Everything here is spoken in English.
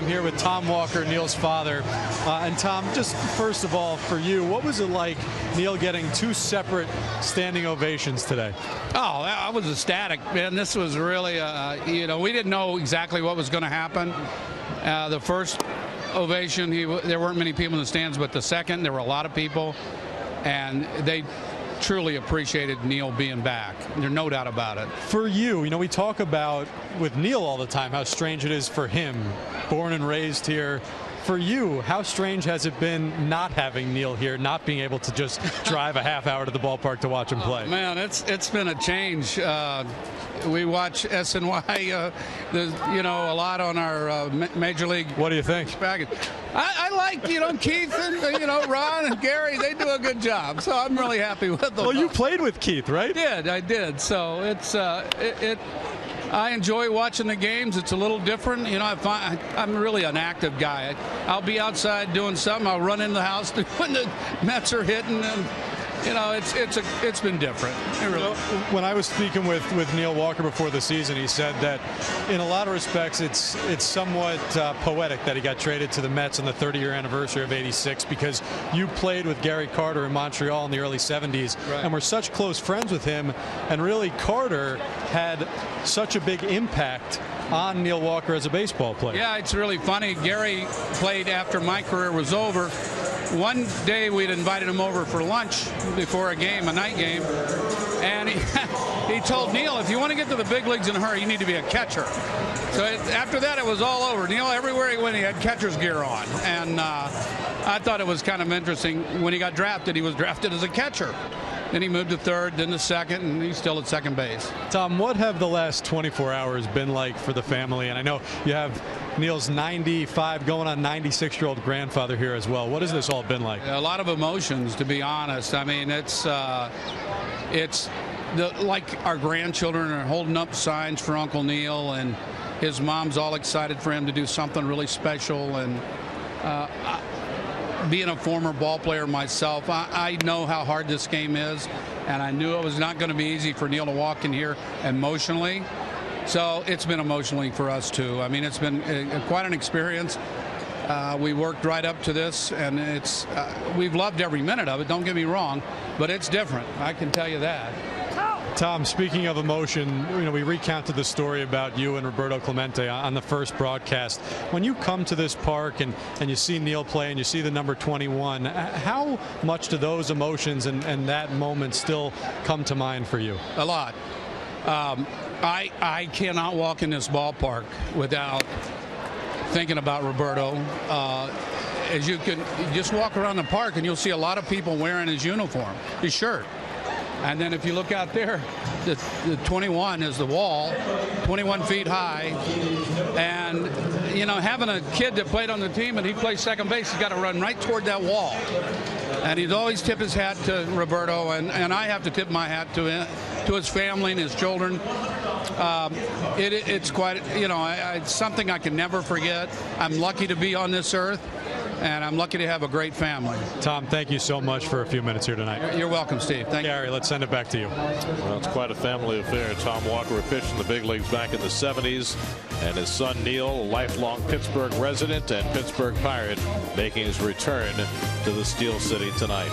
here with Tom Walker, Neil's father. And Tom, just first of all, for you, what was it like, Neil, getting two separate standing ovations today? Oh, I was ecstatic, man. This was really, we didn't know exactly what was going to happen. The first ovation, there weren't many people in the stands, but the second, there were a lot of people, and they truly appreciated Neil being back. There's no doubt about it. For you, we talk about with Neil all the time how strange it is for him, born and raised here. For you, how strange has it been not having Neil here, not being able to just drive a half hour to the ballpark to watch him play? Man, it's been a change. We watch SNY, a lot on our Major League. What do you think? Package. I like, Keith and, Ron and Gary. They do a good job. So I'm really happy with them. Well, you played with Keith, right? I did. So it's I enjoy watching the games. It's a little different. I'm really an active guy. I'll be outside doing something. I'll run in the house when the Mets are hitting, and it's been different. When I was speaking with Neil Walker before the season, he said that in a lot of respects it's somewhat poetic that he got traded to the Mets on the 30-year anniversary of '86 because you played with Gary Carter in Montreal in the early '70s, right, and were such close friends with him, and really Carter had such a big impact on Neil Walker as a baseball player. Yeah, it's really funny. Gary played after my career was over. One day we'd invited him over for lunch before a game, a night game, and he told Neil, if you want to get to the big leagues in a hurry, you need to be a catcher. So after that, it was all over. Neil, everywhere he went, he had catcher's gear on, and I thought it was kind of interesting. When he got drafted, he was drafted as a catcher. Then he moved to third, then to second, and he's still at second base. Tom, what have the last 24 hours been like for the family? And I know you have Neil's 95, going on 96-year-old grandfather here as well. What has this all been like? A lot of emotions, to be honest. I mean, it's like our grandchildren are holding up signs for Uncle Neil, and his mom's all excited for him to do something really special. And being a former ball player myself, I know how hard this game is, and I knew it was not going to be easy for Neil to walk in here emotionally. So it's been emotionally for us too. I mean, it's been quite an experience. We worked right up to this, and we've loved every minute of it. Don't get me wrong, but it's different. I can tell you that. Tom, speaking of emotion, we recounted the story about you and Roberto Clemente on the first broadcast. When you come to this park and you see Neil play and you see the number 21, how much do those emotions and that moment still come to mind for you? A lot. I cannot walk in this ballpark without thinking about Roberto. As you just walk around the park and you'll see a lot of people wearing his uniform, his shirt. And then if you look out there, the 21 is the wall, 21 feet high. And, having a kid that played on the team and he plays second base, he's got to run right toward that wall. And he'd always tip his hat to Roberto, and I have to tip my hat to him, to his family and his children. It's quite, it's something I can never forget. I'm lucky to be on this earth, and I'm lucky to have a great family. Tom, thank you so much for a few minutes here tonight. You're welcome, Steve. Thank you. Gary, let's send it back to you. Well, it's quite a family affair. Tom Walker pitched in the big leagues back in the 70s, and his son Neil, a lifelong Pittsburgh resident and Pittsburgh Pirate, making his return to the Steel City tonight.